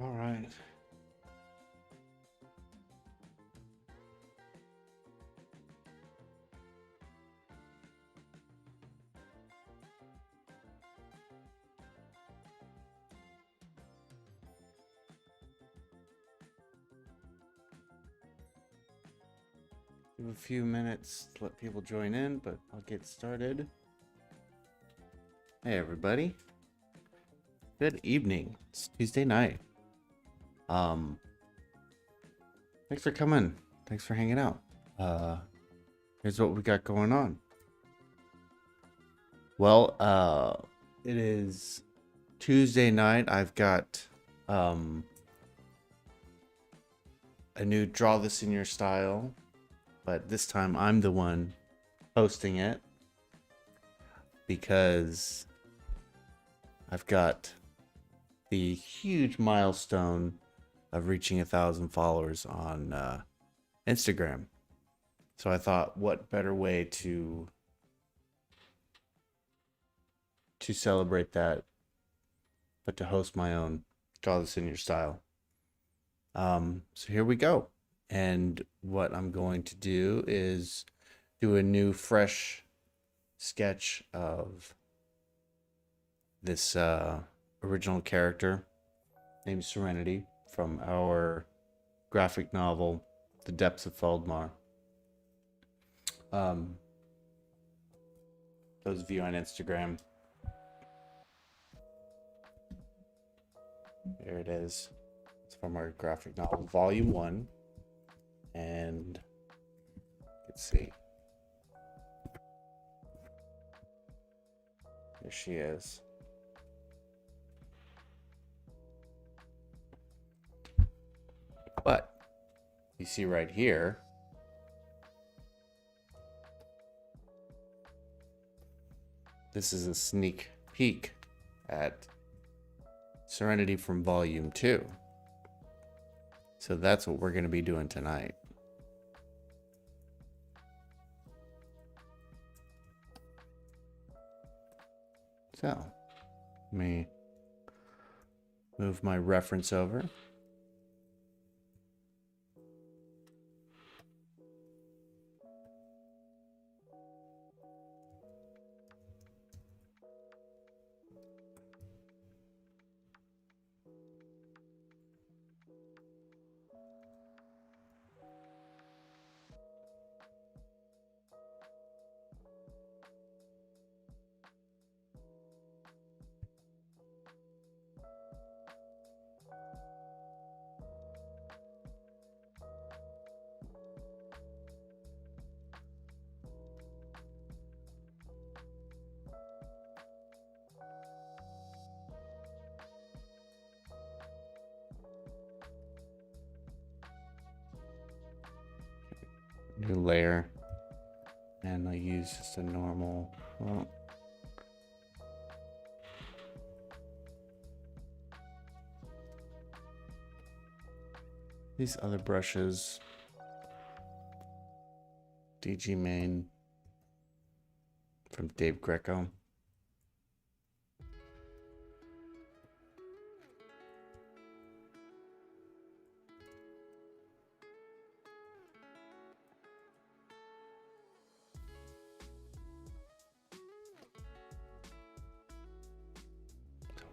All right. Give a few minutes to let people join in, but I'll get started. Hey, everybody. Good evening. It's Tuesday night. Um, Thanks for coming. Thanks for hanging out. Here's what we got going on. Well, it is Tuesday night. I've got a new Draw This in Your Style, but this time I'm the one hosting it because I've got the huge milestone of reaching 1,000 followers on Instagram. So I thought, what better way to celebrate that but to host my own Draw This in Your Style. So here we go. And what I'm going to do is do a new fresh sketch of this original character named Serenity from our graphic novel, The Depths of Feldmar. Those of you on Instagram, there it is. It's from our graphic novel, Volume 1. And let's see. There she is. But you see right here, this is a sneak peek at Serenity from Volume 2. So that's what we're going to be doing tonight. So, let me move my reference over. New layer, and I use just a normal, well, these other brushes, DG Main from Dave Greco.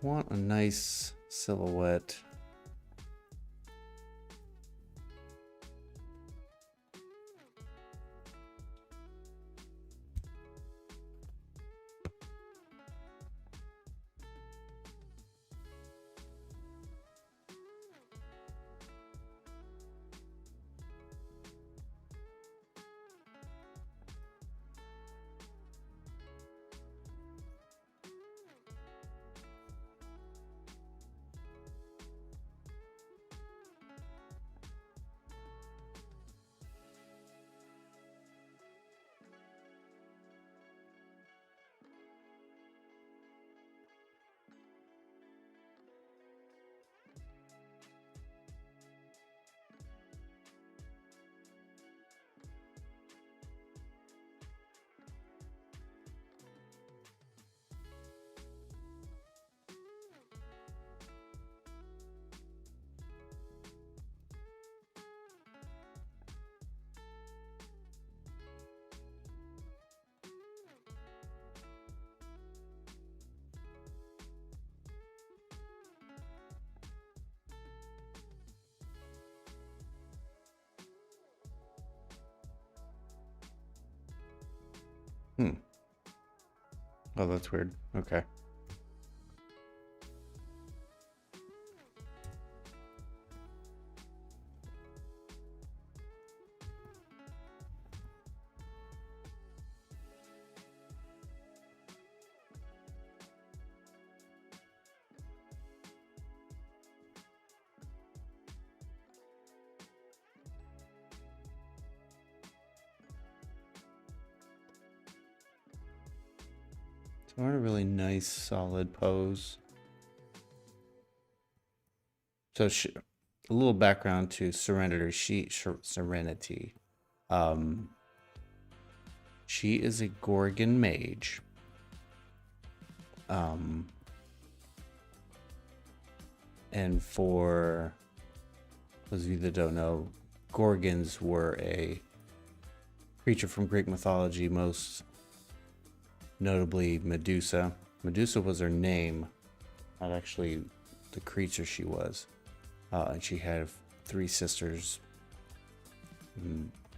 I want a nice silhouette. Oh, that's weird. Okay. So we're in a really nice, solid pose. So a little background to Serenity. Serenity. She is a Gorgon mage. And for those of you that don't know, Gorgons were a creature from Greek mythology, most notably Medusa. Medusa was her name, not actually the creature she was. And she had 3 sisters.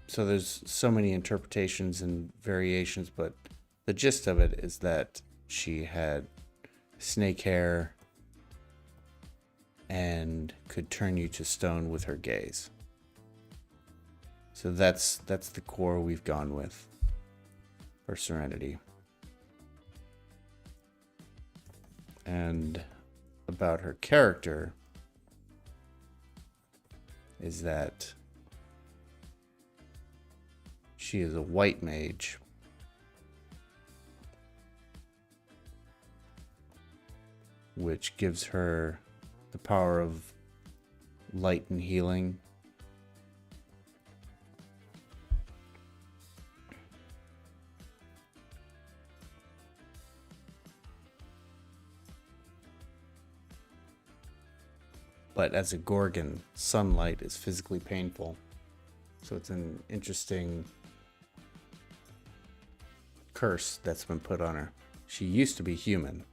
So there's so many interpretations and variations, but the gist of it is that she had snake hair and could turn you to stone with her gaze. So that's the core we've gone with for Serenity. And about her character is that she is a white mage, which gives her the power of light and healing. But as a Gorgon, sunlight is physically painful. So it's an interesting curse that's been put on her. She used to be human.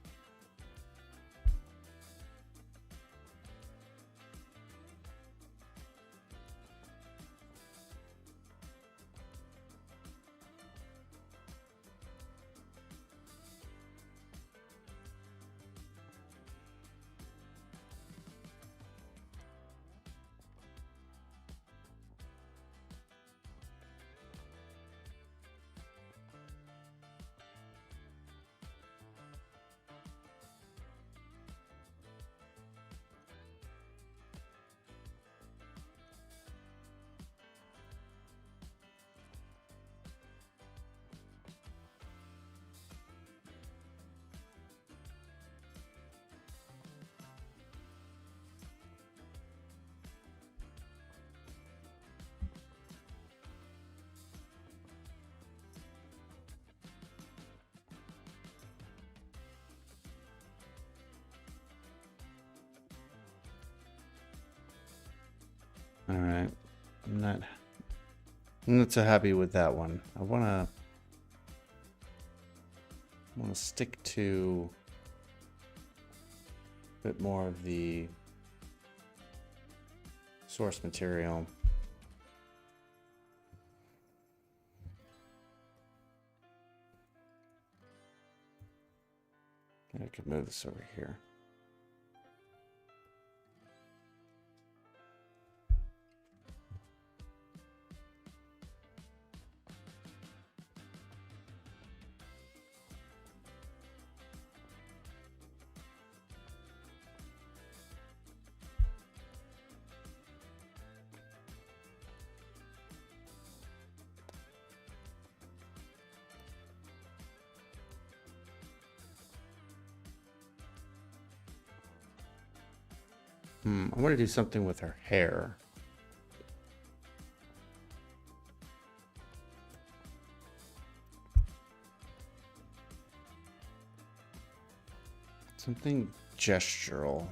All right. I'm not so happy with that one. I want to stick to a bit more of the source material. I could move this over here. I want to do something with her hair. Something gestural.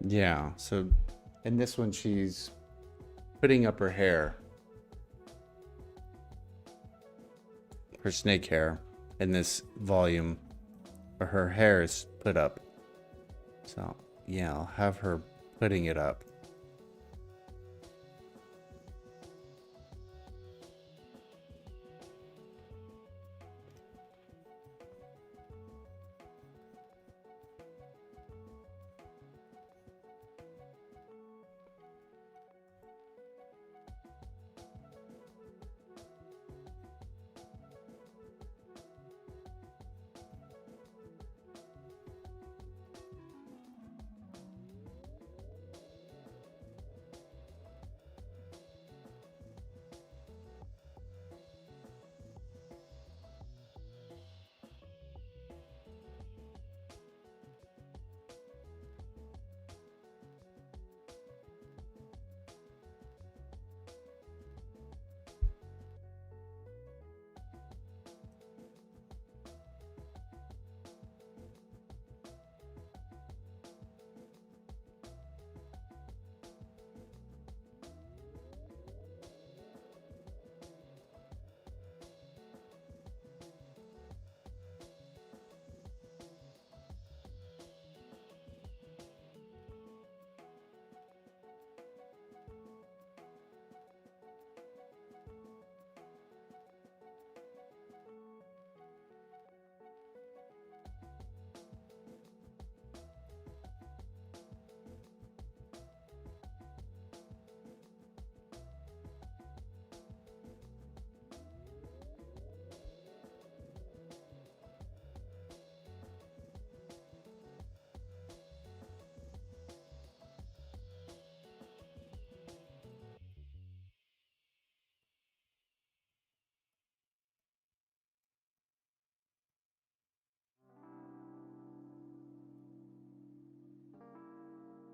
Yeah, so in this one, she's putting up her hair, her snake hair, in this volume, or her hair is put up. So, yeah, I'll have her putting it up.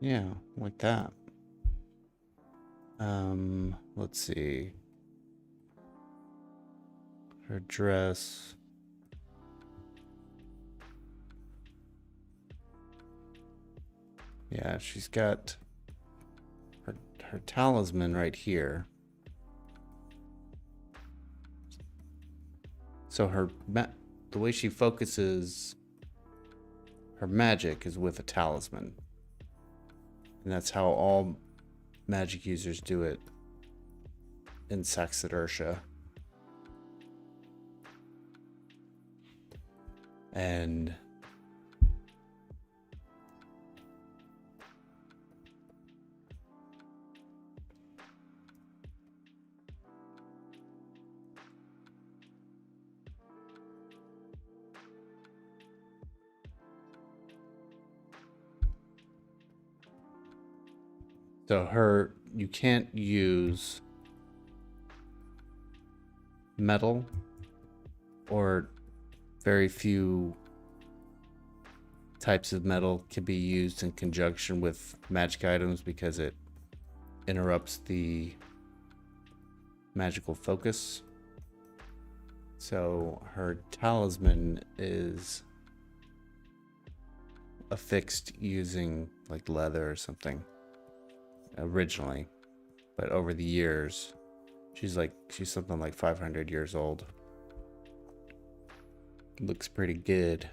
Yeah, like that. Let's see. Her dress. Yeah, she's got her talisman right here. So the way she focuses her magic is with a talisman. And that's how all magic users do it in Saxadertia. And so you can't use metal, or very few types of metal can be used in conjunction with magic items because it interrupts the magical focus. So her talisman is affixed using like leather or something originally, but over the years she's something like 500 years old. Looks pretty good.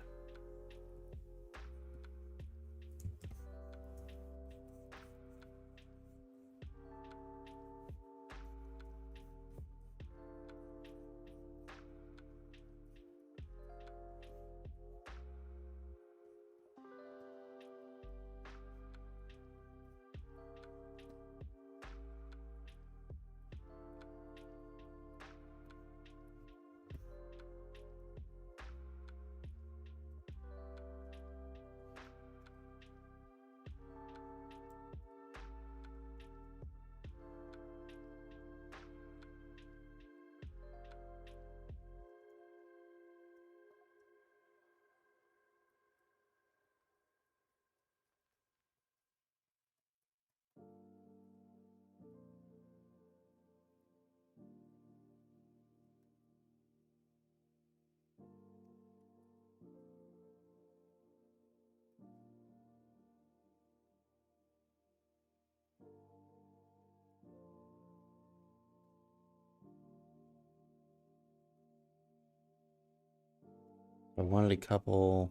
I wanted a couple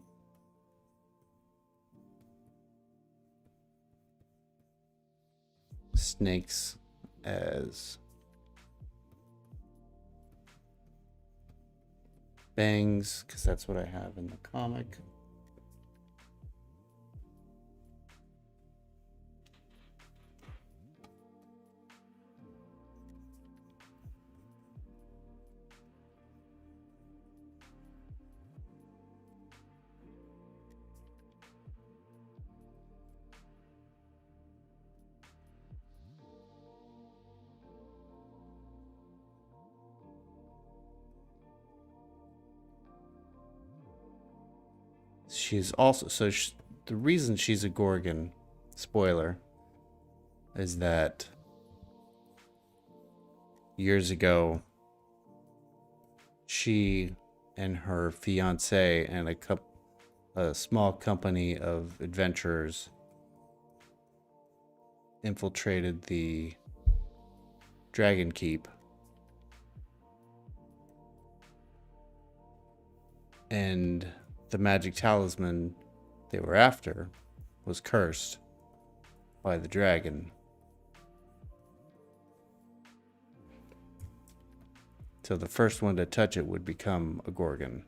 snakes as bangs, because that's what I have in the comic. She's also the reason she's a Gorgon, spoiler, is that years ago she and her fiance and a small company of adventurers infiltrated the Dragon Keep and the magic talisman they were after was cursed by the dragon. So the first one to touch it would become a Gorgon.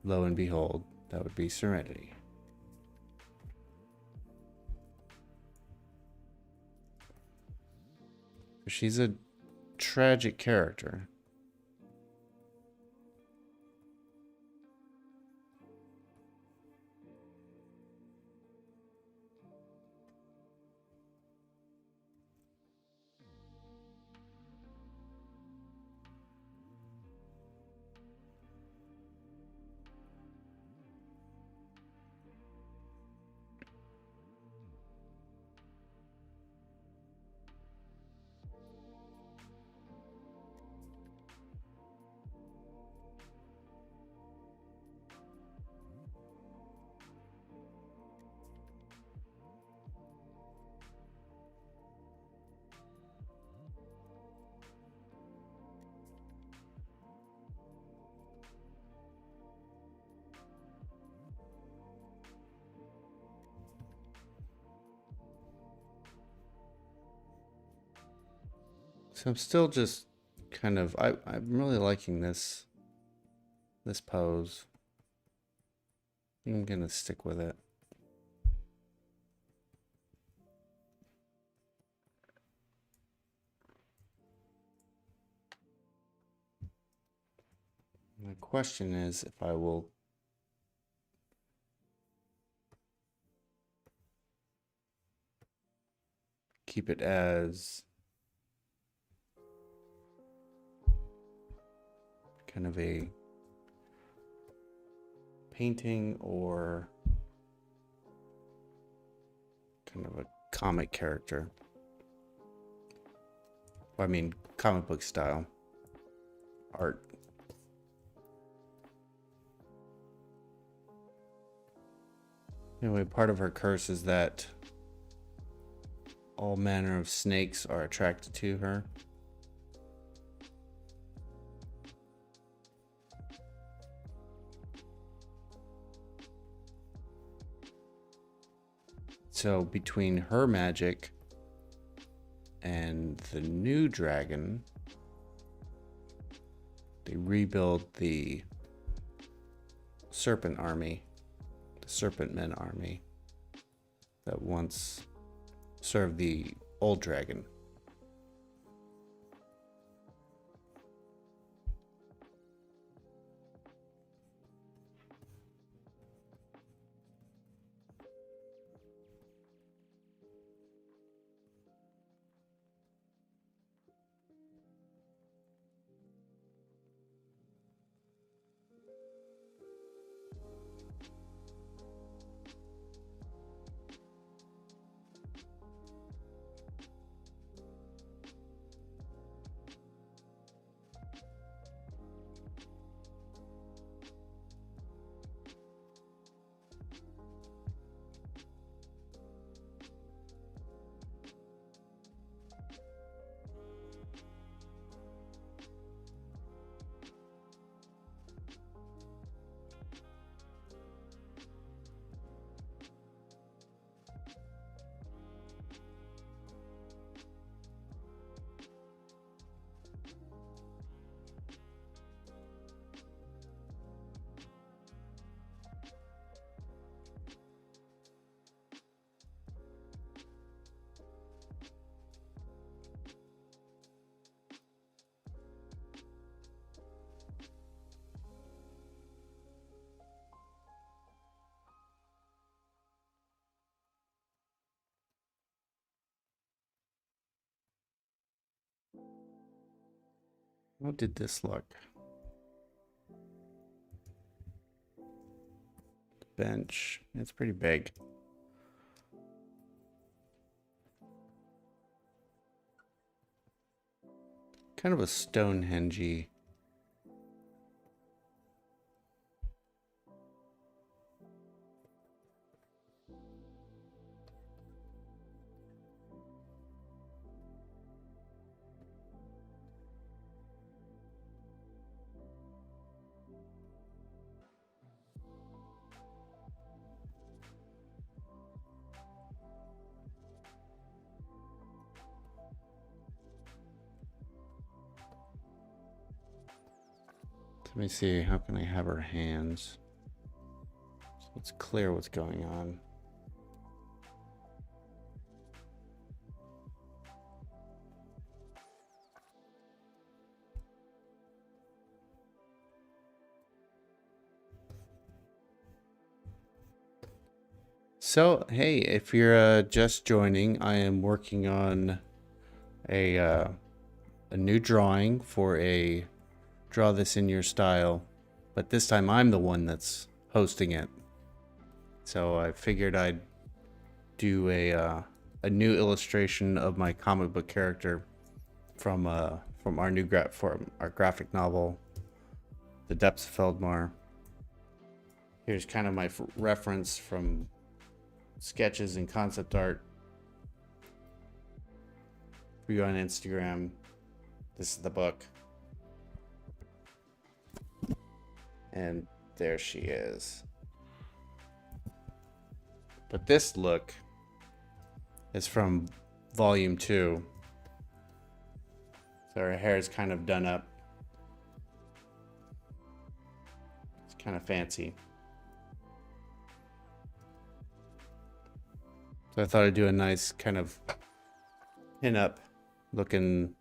Lo and behold, that would be Serenity. She's a tragic character. So I'm still just kind of I'm really liking this pose. I'm gonna stick with it. My question is if I will keep it as kind of a painting or kind of a comic character. I mean, comic book style art. Anyway, part of her curse is that all manner of snakes are attracted to her. So between her magic and the new dragon, they rebuild the serpent army, the serpent men army that once served the old dragon. How did this look? Bench. It's pretty big. Kind of a Stonehenge-y. Let me see, how can I have her hands? So it's clear what's going on. So, hey, if you're just joining, I am working on a new drawing for a Draw This in Your Style, but this time I'm the one that's hosting it. So I figured I'd do a new illustration of my comic book character from our graphic novel, The Depths of Feldmar. Here's kind of my reference from sketches and concept art for you on Instagram. This is the book. And there she is. But this look is from volume 2. So her hair is kind of done up. It's kind of fancy. So I thought I'd do a nice kind of pin-up looking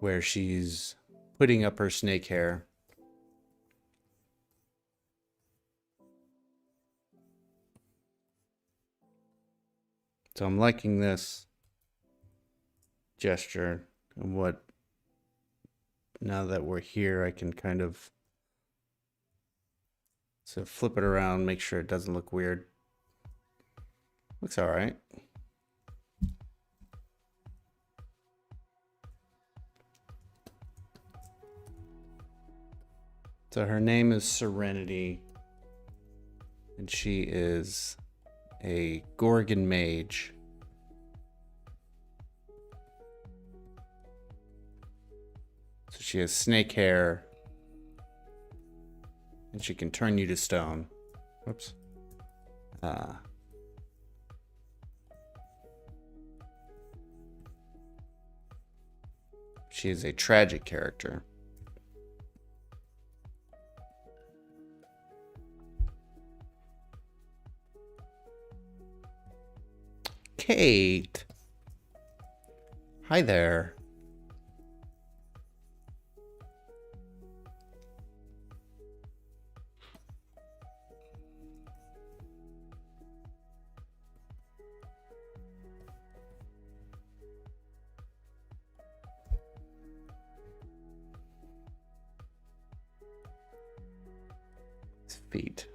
where she's putting up her snake hair. So I'm liking this gesture, and now that we're here, I can kind of flip it around, make sure it doesn't look weird. Looks all right. So her name is Serenity, and she is a Gorgon mage. So she has snake hair, and she can turn you to stone. Whoops. She is a tragic character. Kate. Hi there. Feet.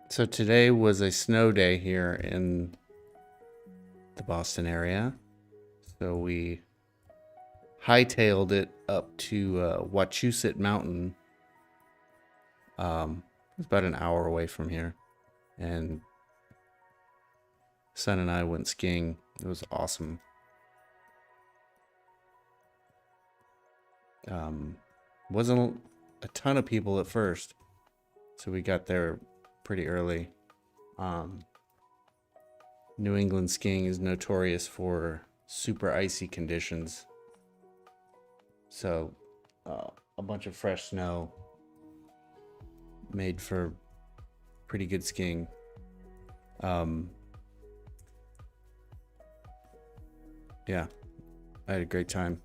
So today was a snow day here in the Boston area. So we hightailed it up to Wachusett Mountain. It's about an hour away from here. And son and I went skiing. It was awesome. Wasn't a ton of people at first, so we got there pretty early. New England skiing is notorious for super icy conditions, so a bunch of fresh snow made for pretty good skiing. Yeah, I had a great time.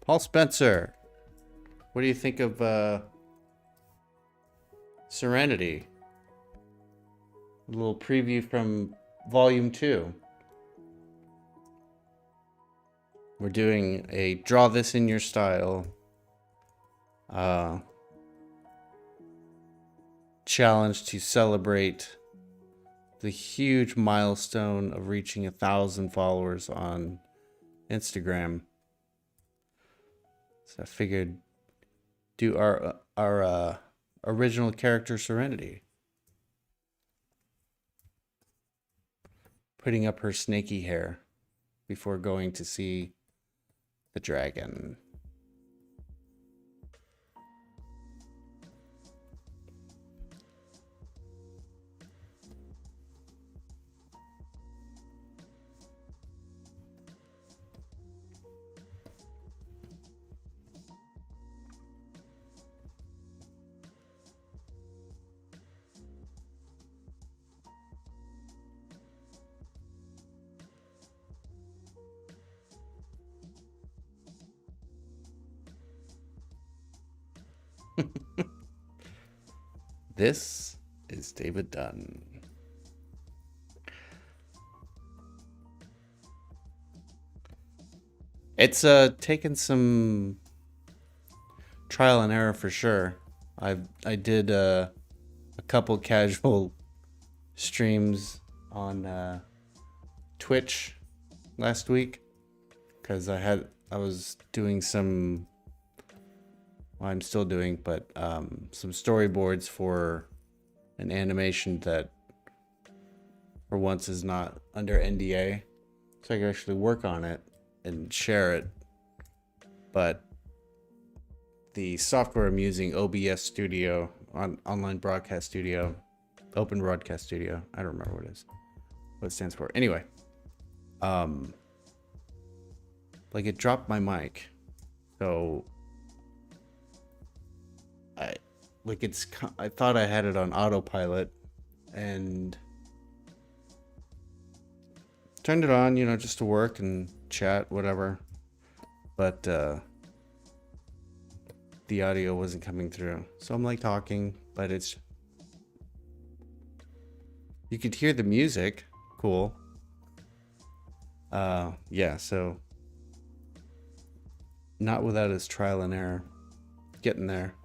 Paul Spencer, what do you think of Serenity? A little preview from Volume 2. We're doing a Draw This in Your Style challenge to celebrate the huge milestone of reaching 1,000 followers on Instagram. So I figured do our original character Serenity, putting up her snaky hair before going to see the dragon. This is David Dunn. It's taken some trial and error for sure. I did a couple casual streams on Twitch last week because I was doing some, well, I'm still doing, but some storyboards for an animation that for once is not under NDA, so I can actually work on it and share it. But the software I'm using, OBS Studio, Online Broadcast Studio, Open Broadcast Studio, I don't remember what it stands for. Anyway, like it dropped my mic, so I thought I had it on autopilot and turned it on, just to work and chat, whatever. But the audio wasn't coming through. So I'm like talking, but you could hear the music. Cool. Yeah, so not without his trial and error. Getting there.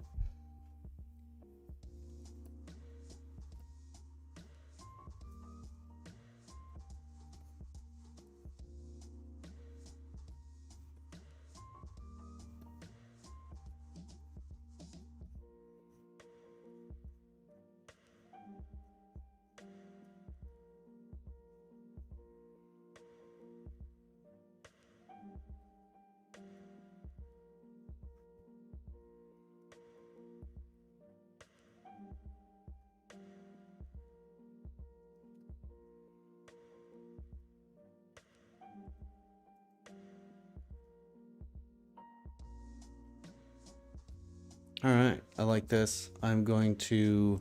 All right, I like this. I'm going to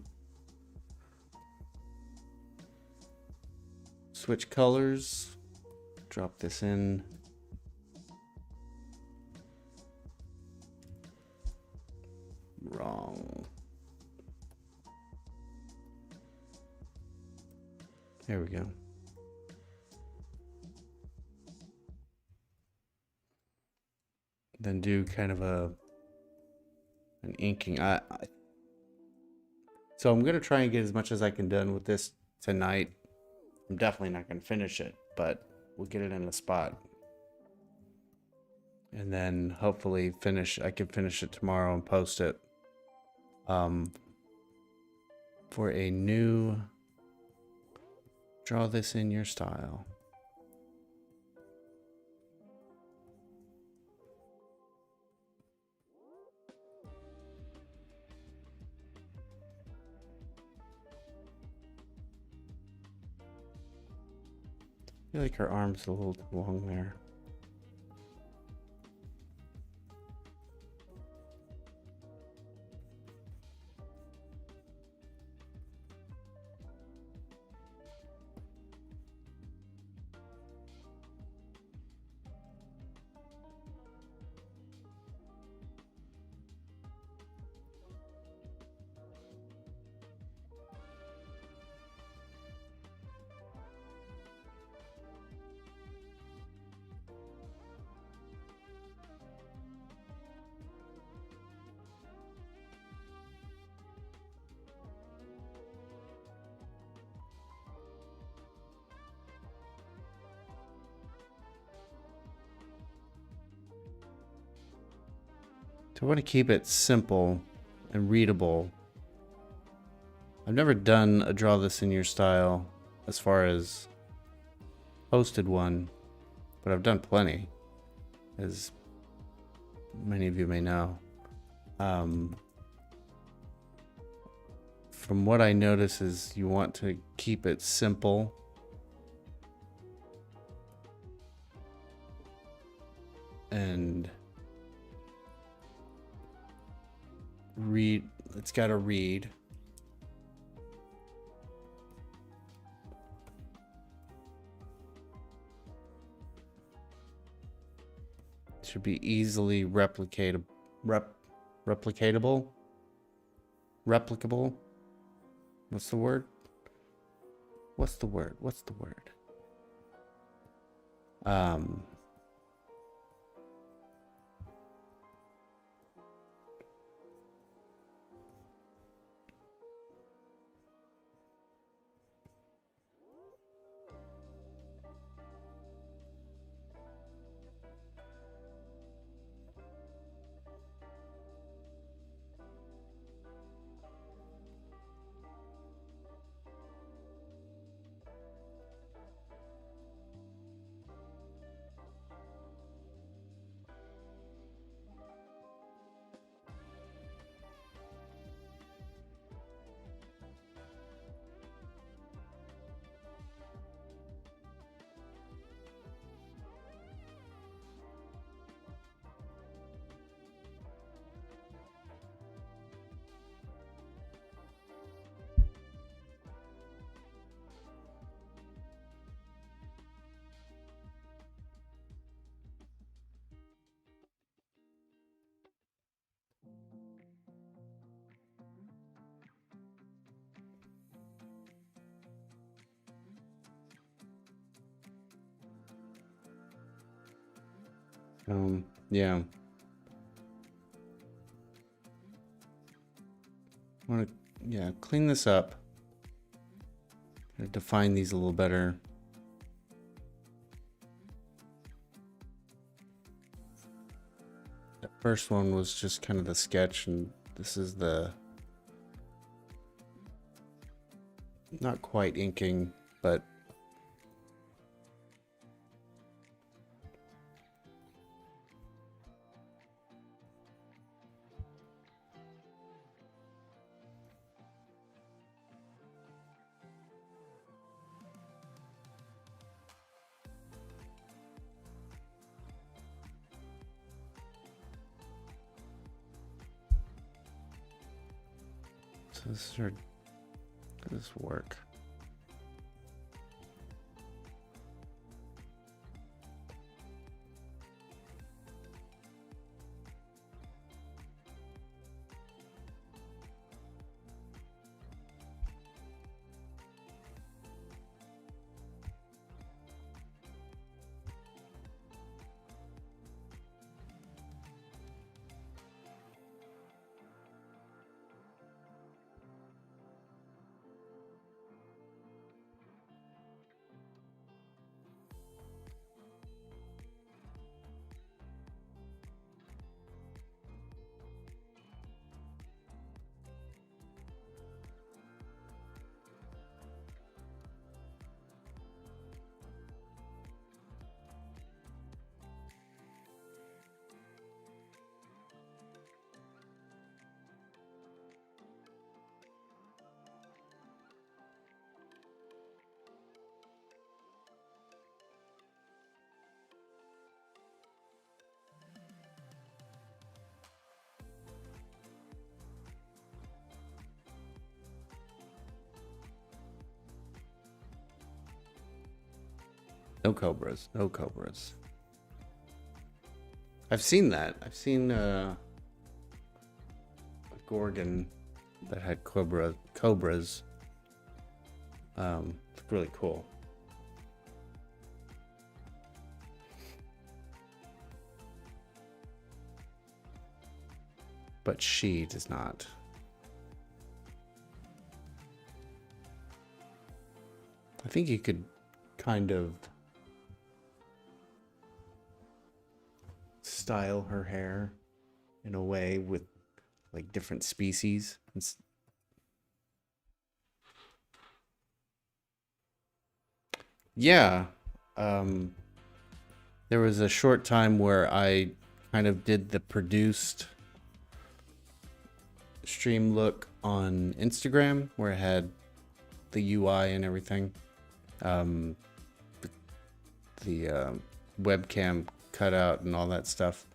switch colors, drop this in. Wrong. There we go. Then do kind of an inking. So I'm gonna try and get as much as I can done with this tonight. I'm definitely not gonna finish it, but we'll get it in a spot, and then hopefully I can finish it tomorrow and post it for a new Draw This in Your Style. I feel like her arm's a little too long there. I want to keep it simple and readable. I've never done a draw this in your style as far as posted one, but I've done plenty, as many of you may know. From what I notice is you want to keep it simple. And read, it's got to read. It should be easily replicatable. Replicable? What's the word? What's the word? Yeah. I want to, clean this up. Define these a little better. The first one was just kind of the sketch, and this is the not quite inking, but so this should, does this work? No cobras, no cobras. I've seen that. I've seen a Gorgon that had cobras. It's really cool. But she does not. I think you could kind of style her hair in a way with like different species. Yeah. Um, there was a short time where I kind of did the produced stream look on Instagram where it had the UI and everything. Um, the webcam cutout and all that stuff.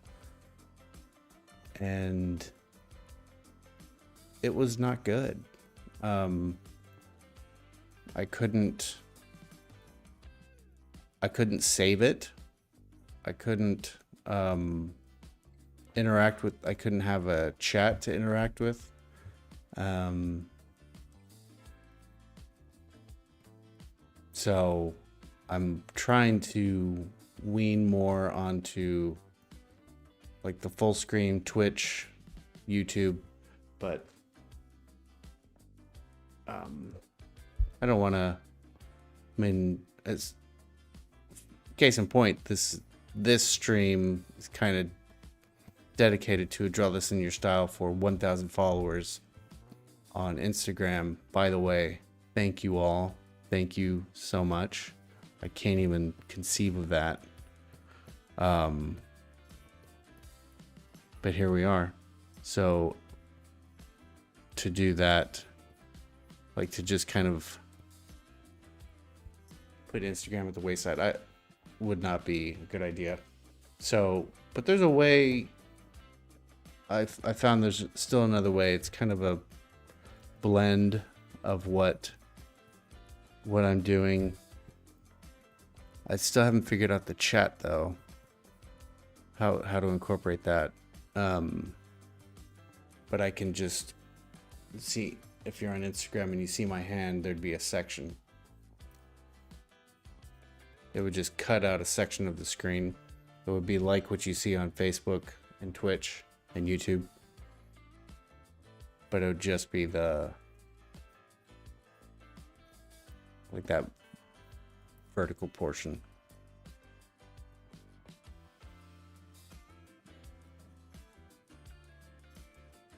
And it was not good. I couldn't save it. I couldn't interact with, I couldn't have a chat to interact with. So I'm trying to wean more onto like the full screen Twitch, YouTube, but I don't want to, I mean, as case in point, this stream is kind of dedicated to a Draw This in Your Style for 1,000 followers on Instagram. By the way, thank you all. Thank you so much. I can't even conceive of that. But here we are. So to do that, like to just kind of put Instagram at the wayside, I would not be a good idea. So, but there's a way. I found there's still another way. It's kind of a blend of what I'm doing. I still haven't figured out the chat though. How to incorporate that. But I can just see, if you're on Instagram and you see my hand, there'd be a section. It would just cut out a section of the screen. It would be like what you see on Facebook and Twitch and YouTube. But it would just be the, like that vertical portion.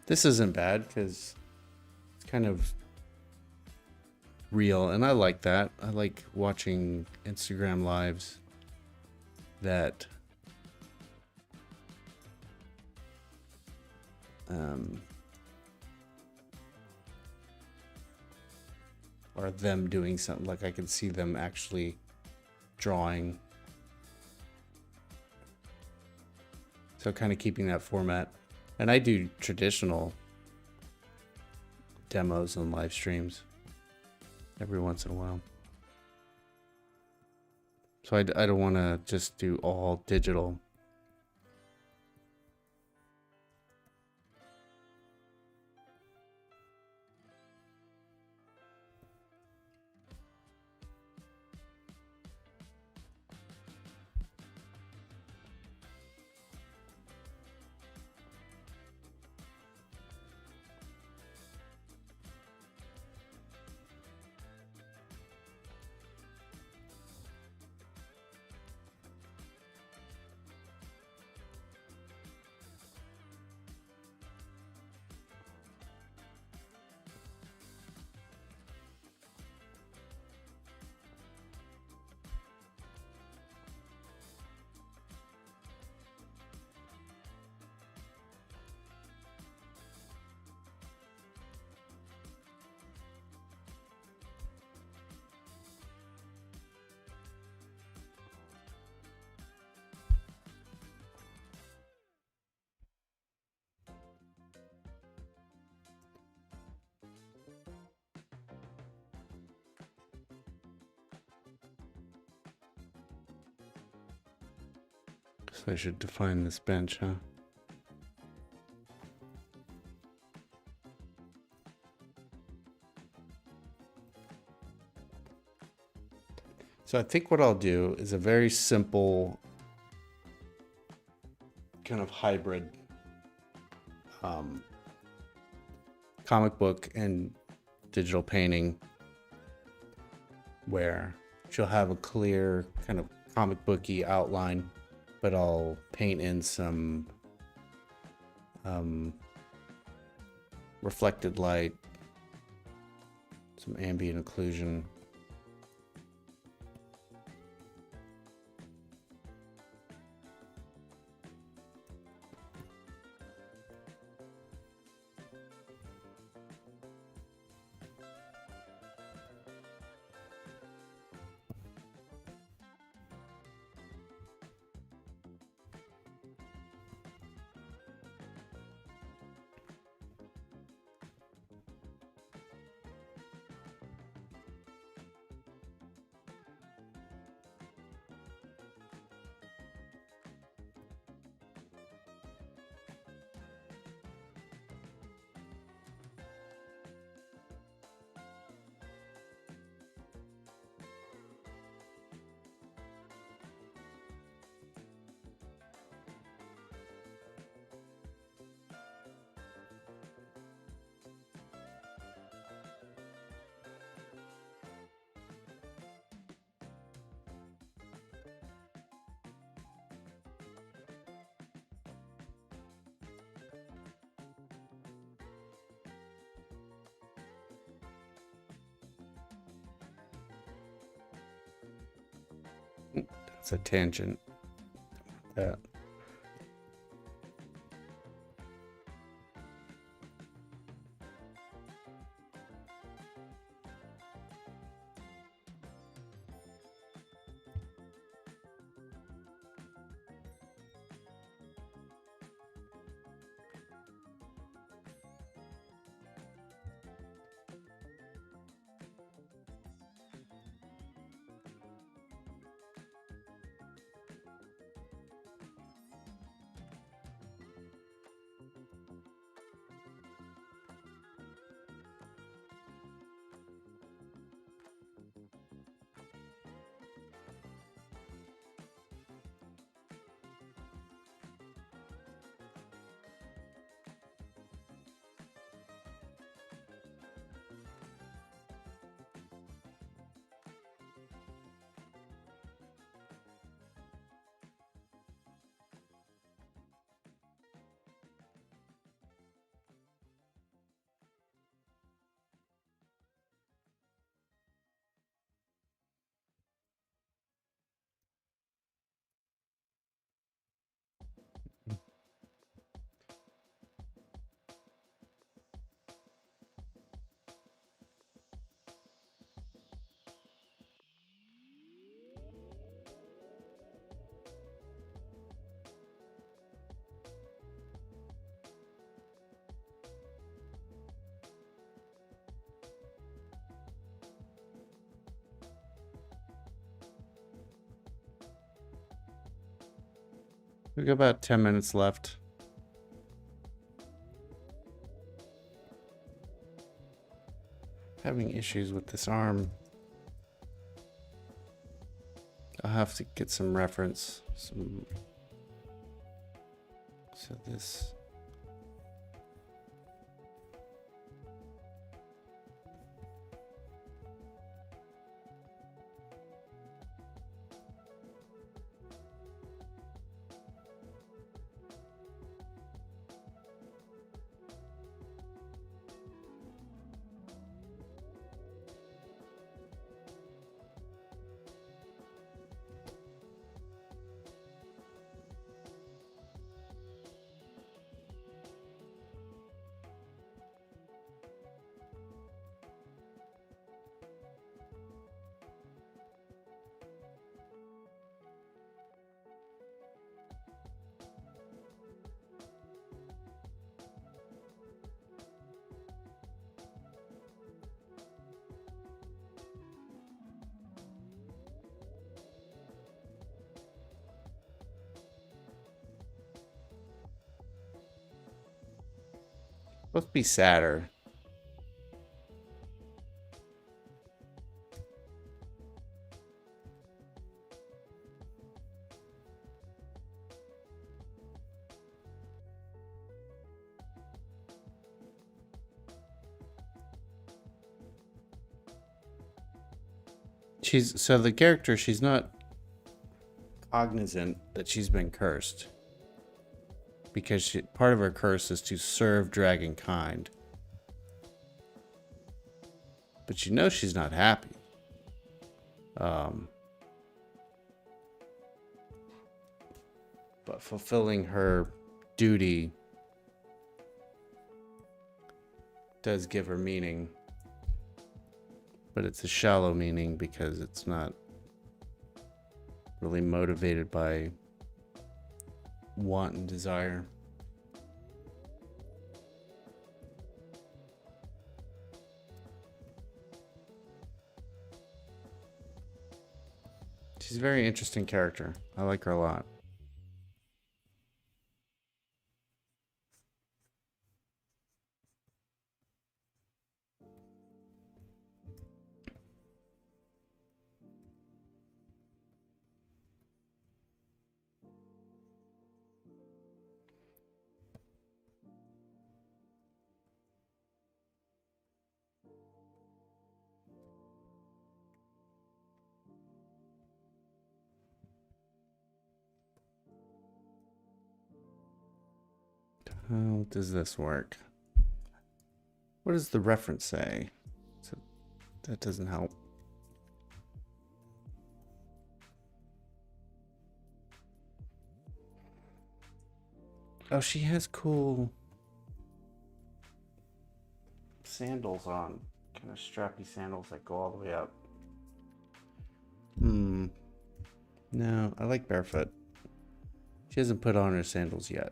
This isn't bad because it's kind of real, and I like that. I like watching Instagram lives that or them doing something, like I can see them actually drawing. So kind of keeping that format. And I do traditional demos and live streams every once in a while. So I don't want to just do all digital. So I should define this bench, huh? So I think what I'll do is a very simple kind of hybrid comic book and digital painting, where she'll have a clear kind of comic booky outline, but I'll paint in some reflected light, some ambient occlusion. That's a tangent. Yeah. We got about 10 minutes left. Having issues with this arm. I'll have to get some reference. So this. Supposed to be sadder. So the character, she's not cognizant that she's been cursed because part of her curse is to serve dragonkind. But you know she's not happy. But fulfilling her duty does give her meaning. But it's a shallow meaning because it's not really motivated by want and desire. She's a very interesting character. I like her a lot. How does this work? What does the reference say? So that doesn't help. Oh, she has cool sandals on. Kind of strappy sandals that go all the way up. No, I like barefoot. She hasn't put on her sandals yet.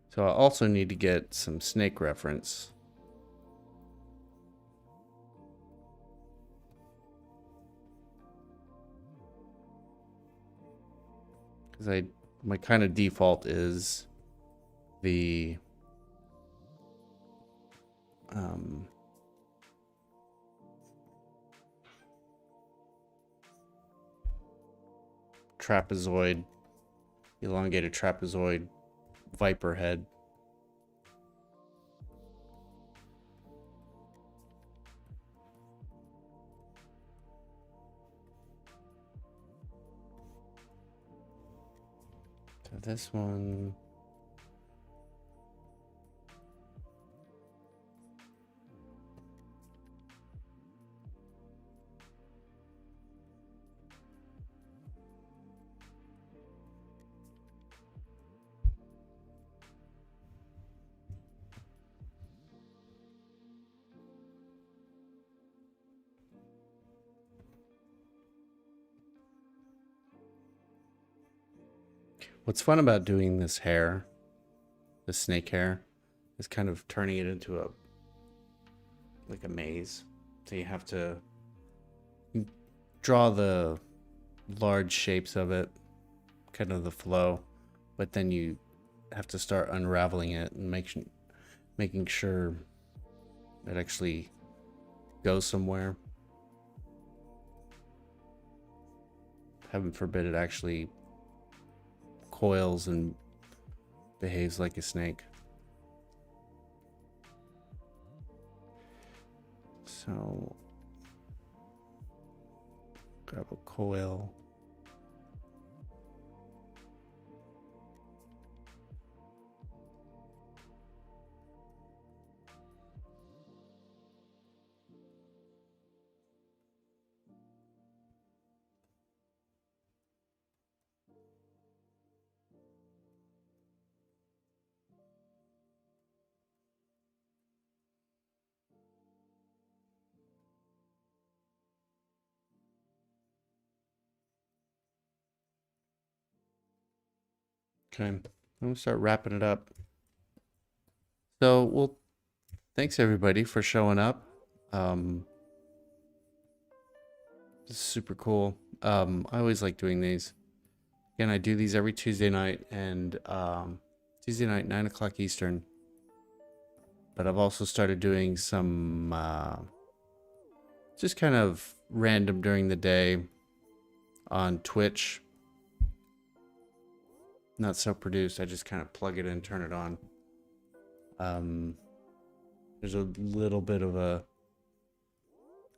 So I also need to get some snake reference. Because my kind of default is the trapezoid, elongated trapezoid viper head. So this one, what's fun about doing this hair, the snake hair, is kind of turning it into like a maze. So you have to draw the large shapes of it, kind of the flow, but then you have to start unraveling it and making sure it actually goes somewhere. Heaven forbid it actually coils and behaves like a snake. So grab a coil. Okay, I'm gonna start wrapping it up. So, well, thanks everybody for showing up. This is super cool. I always like doing these. Again, I do these every Tuesday night, and Tuesday night, 9 o'clock Eastern. But I've also started doing some just kind of random during the day on Twitch. Not so produced. I just kind of plug it in, turn it on. There's a little bit of a,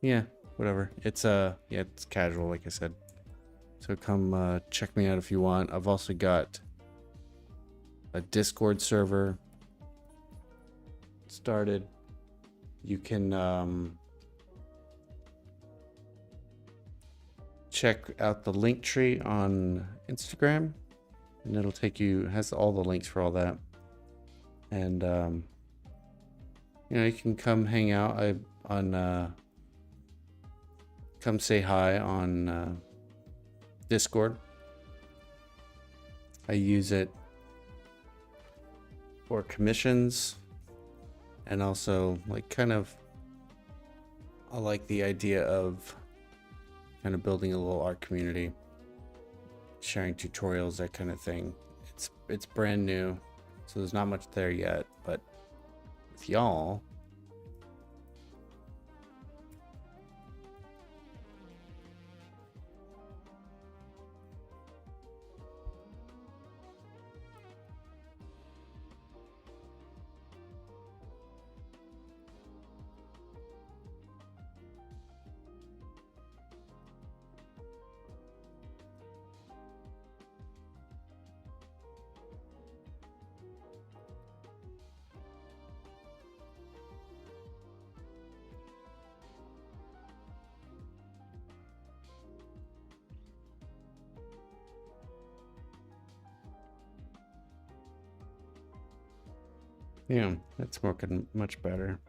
yeah, whatever. It's it's casual, like I said. So come check me out if you want. I've also got a Discord server started. You can check out the link tree on Instagram, and it'll take you, has all the links for all that. And you know, you can come hang out come say hi on Discord. I use it for commissions, and also like I like the idea of kind of building a little art community, sharing tutorials, that kind of thing. It's brand new, so there's not much there yet, but with y'all, yeah, it's working much better.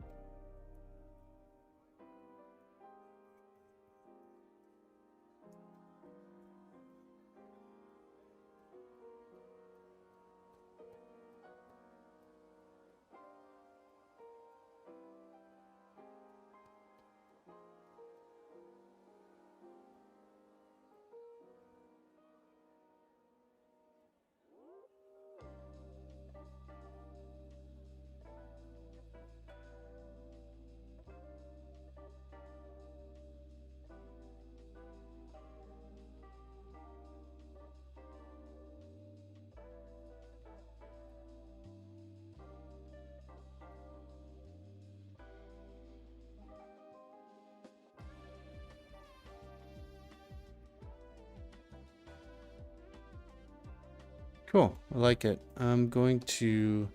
Cool, I like it. I'm going to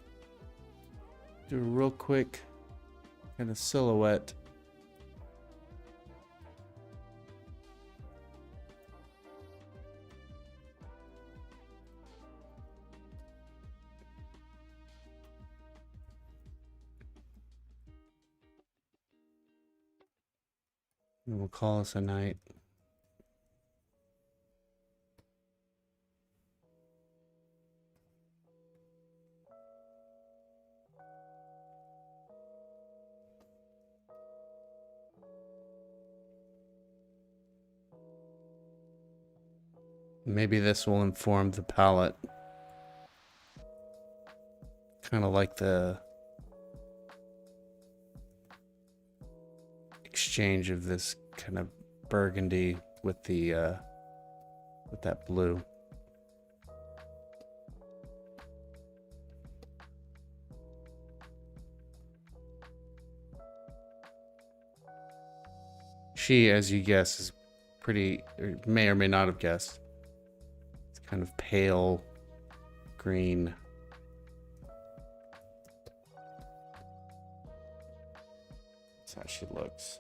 do a real quick kind of silhouette. And we'll call this a night. Maybe this will inform the palette. Kind of like the exchange of this kind of burgundy with the with that blue. She, as you guess, is pretty, or may or may not have guessed. It's kind of pale green. That's how she looks.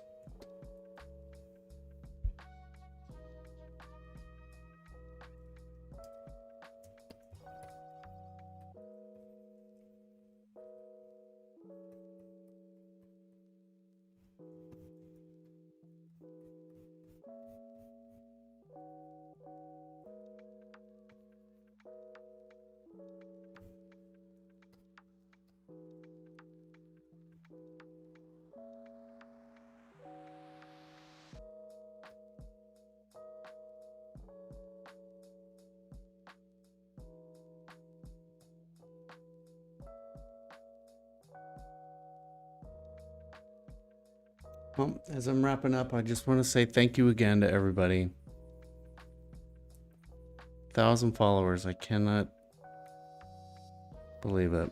Well, as I'm wrapping up, I just want to say thank you again to everybody. 1,000 followers. I cannot believe it.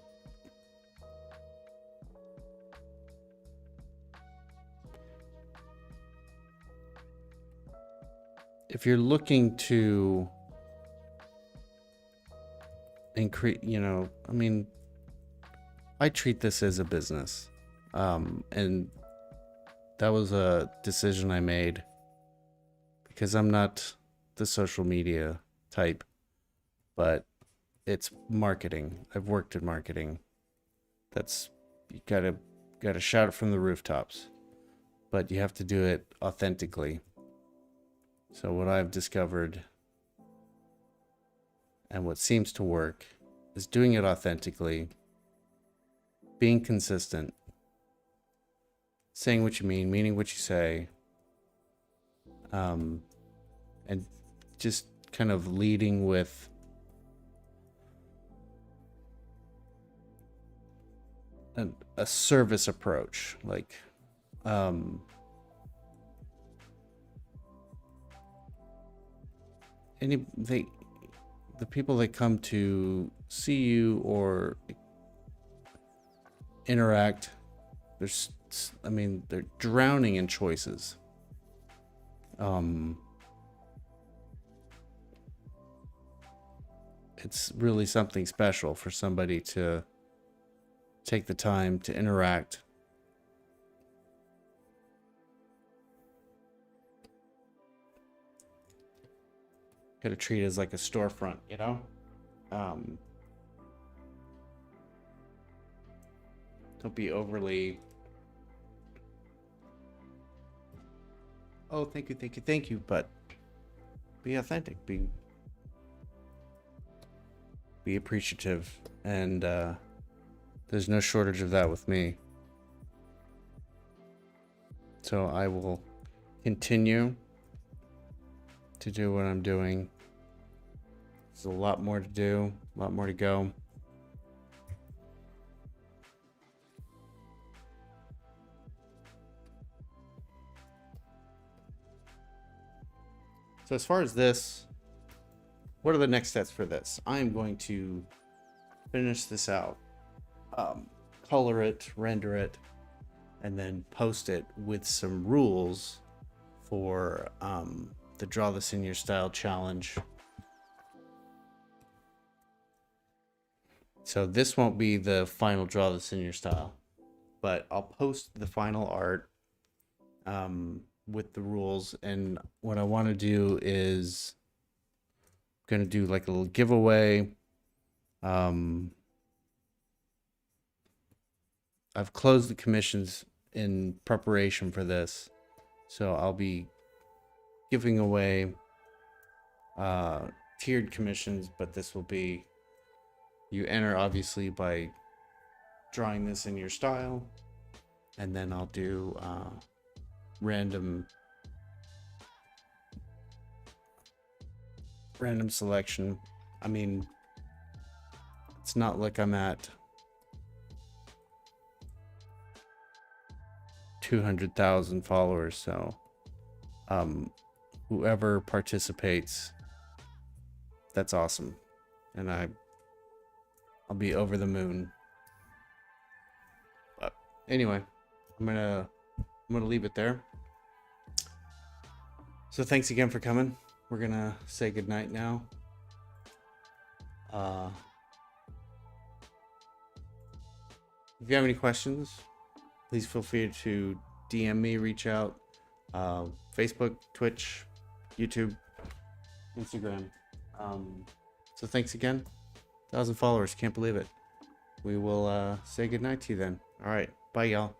if you're looking to increase, I mean, I treat this as a business. And that was a decision I made because I'm not the social media type, but it's marketing. I've worked in marketing. You gotta shout it from the rooftops, but you have to do it authentically. So what I've discovered and what seems to work is doing it authentically, being consistent, saying what you mean, meaning what you say, and just kind of leading with a service approach. Like, the people that come to see you or interact, they're drowning in choices. It's really something special for somebody to take the time to interact. Gotta treat it as like a storefront, Don't be overly, oh, thank you, but be authentic, be appreciative, and there's no shortage of that with me. So I will continue to do what I'm doing. There's a lot more to do, a lot more to go. So as far as this, what are the next steps for this? I'm going to finish this out, color it, render it, and then post it with some rules for the Draw This in Your Style challenge. So this won't be the final Draw This in Your Style, but I'll post the final art with the rules. And what I want to do is I'm going to do like a little giveaway. I've closed the commissions in preparation for this, so I'll be giving away tiered commissions, but this will be, you enter obviously by drawing this in your style, and then I'll do random selection. I mean, it's not like I'm at 200,000 followers, so whoever participates, that's awesome, and I'll be over the moon. But anyway, I'm gonna leave it there. So thanks again for coming. We're gonna say goodnight now. If you have any questions, please feel free to DM me, reach out. Facebook, Twitch, YouTube, Instagram. So thanks again. 1,000 followers, can't believe it. We will say goodnight to you then. All right, bye y'all.